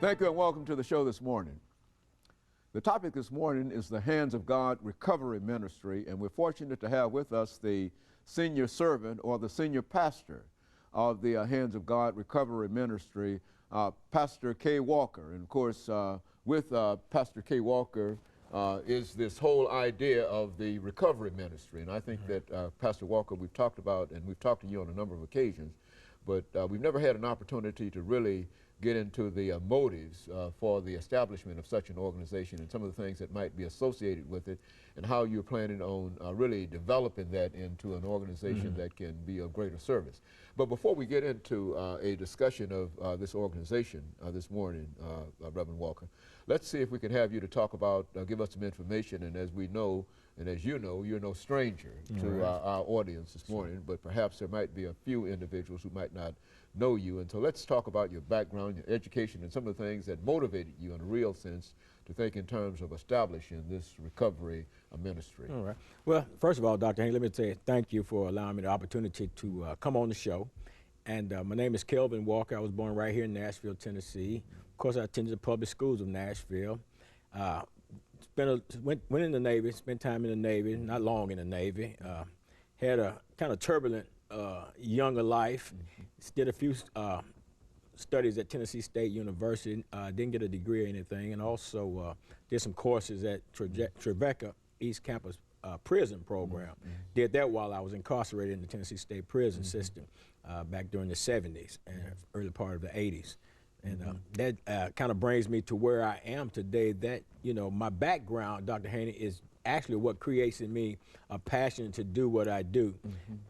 Thank you and welcome to the show this morning. The topic this morning is the Hands of God Recovery Ministry, and we're fortunate to have with us the senior servant or the senior pastor of the Hands of God Recovery Ministry, Pastor KWalker. And of course, with Pastor KWalker is this whole idea of the recovery ministry. And I think that Pastor Walker, we've talked about, and we've talked to you on a number of occasions, but we've never had an opportunity to really get into the motives for the establishment of such an organization and some of the things that might be associated with it, and how you're planning on really developing that into an organization that can be of greater service. But before we get into a discussion of this organization this morning, Reverend Walker, let's see if we can have you to talk about, give us some information, and as we know, and as you know, you're no stranger to our audience this morning, but perhaps there might be a few individuals who might not know you. And so let's talk about your background, your education, and some of the things that motivated you in a real sense to think in terms of establishing this recovery ministry. All right. Well, first of all, Dr. Haney, let me say thank you for allowing me the opportunity to come on the show. And my name is KWalker. I was born right here in Nashville, Tennessee. Of course, I attended the public schools of Nashville. Went in the Navy, spent time in the Navy, not long in the Navy. Had a kind of turbulent younger life. Did a few studies at Tennessee State University. Didn't get a degree or anything, and also did some courses at Tribeca East Campus prison program. Did that while I was incarcerated in the Tennessee State prison system back during the 70s and early part of the 80s. And that kind of brings me to where I am today. That, you know, my background, Dr. Haney, is actually what creates in me a passion to do what I do.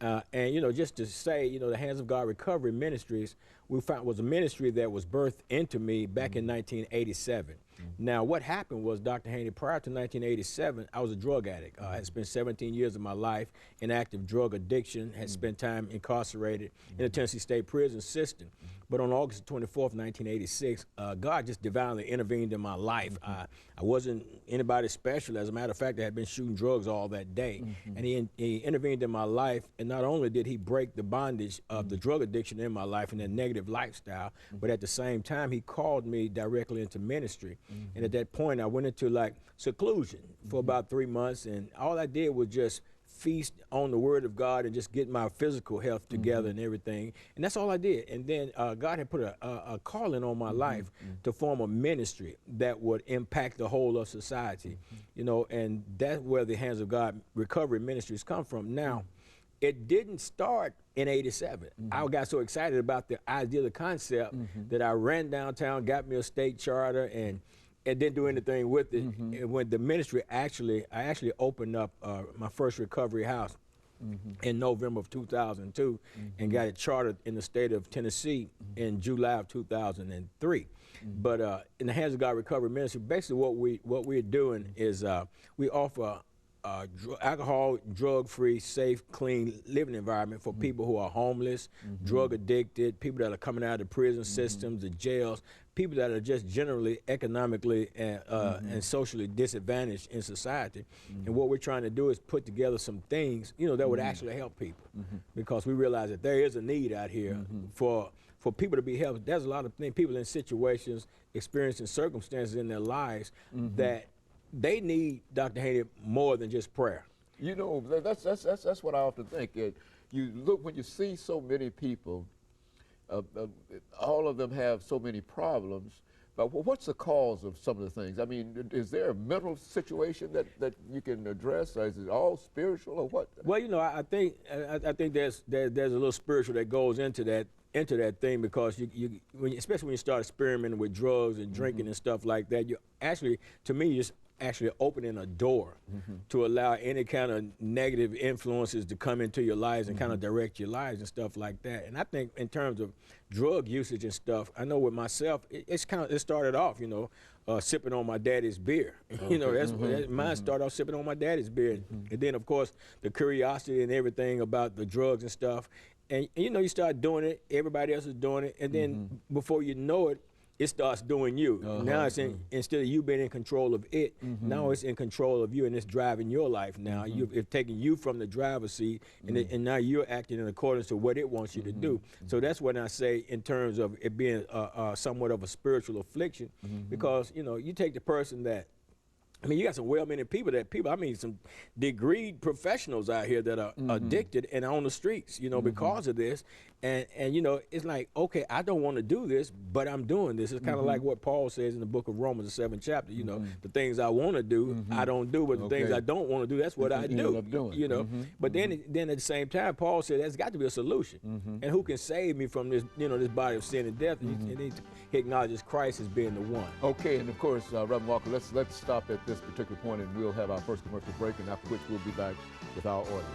And, you know, just to say, you know, the Hands of God Recovery Ministries, we found was a ministry that was birthed into me back in 1987. Now, what happened was, Dr. Haney, prior to 1987, I was a drug addict. I had spent 17 years of my life in active drug addiction, had spent time incarcerated in the Tennessee State prison system. But on August 24th, 1986, God just divinely intervened in my life. I wasn't anybody special. As a matter of fact, I had been shooting drugs all that day. And he intervened in my life, and not only did he break the bondage of the drug addiction in my life and that negative lifestyle, but at the same time, he called me directly into ministry. And at that point, I went into like seclusion for about 3 months, and all I did was just feast on the Word of God and just get my physical health together and everything. And that's all I did. And then God had put a calling on my life to form a ministry that would impact the whole of society. You know, and that's where the Hands of God Recovery Ministries come from. Now, it didn't start in '87. I got so excited about the idea, the concept, that I ran downtown, got me a state charter, and didn't do anything with it. And when the ministry I actually opened up my first recovery house in November of 2002 and got it chartered in the state of Tennessee in July of 2003. But in the Hands of God Recovery Ministry, basically what we're doing is we offer alcohol, drug-free, safe, clean living environment for people who are homeless, drug addicted, people that are coming out of the prison systems, the jails, people that are just generally economically and socially disadvantaged in society. And what we're trying to do is put together some things, you know, that would actually help people, because we realize that there is a need out here for people to be helped. There's a lot of people in situations, experiencing circumstances in their lives that they need, Dr. Haney, more than just prayer. You know, that's what I often think. You look, when you see so many people, all of them have so many problems, but what's the cause of some of the things? I mean, is there a mental situation that you can address, or is it all spiritual, or what? Well, you know, I think there's a little spiritual that goes into that thing, because especially when you start experimenting with drugs and drinking and stuff like that, you actually, to me, just actually opening a door to allow any kind of negative influences to come into your lives and kind of direct your lives and stuff like that. And I think in terms of drug usage and stuff, I know with myself, it started off, you know, sipping on my daddy's beer. You know, mine started off sipping on my daddy's beer. And then, of course, the curiosity and everything about the drugs and stuff. And you know, you start doing it, everybody else is doing it, and then before you know it, it starts doing you. Now it's instead of you being in control of it, now it's in control of you, and it's driving your life now. It's taking you from the driver's seat, and now you're acting in accordance to what it wants you to do. So that's what I say in terms of it being somewhat of a spiritual affliction, because, you know, you take the person that, I mean, you got some well-meaning people, I mean, some degreed professionals out here that are addicted and on the streets, you know, because of this. And you know, it's like, okay, I don't want to do this, but I'm doing this. It's kind of like what Paul says in the book of Romans, the 7th chapter, you know, the things I want to do, I don't do, but the things I don't want to do, that's what I do, you know. But then at the same time, Paul said there's got to be a solution. And who can save me from this, you know, this body of sin and death? And he acknowledges Christ as being the one. Okay, and of course, Reverend Walker, let's stop at this particular point, and we'll have our first commercial break, and after which we'll be back with our audience.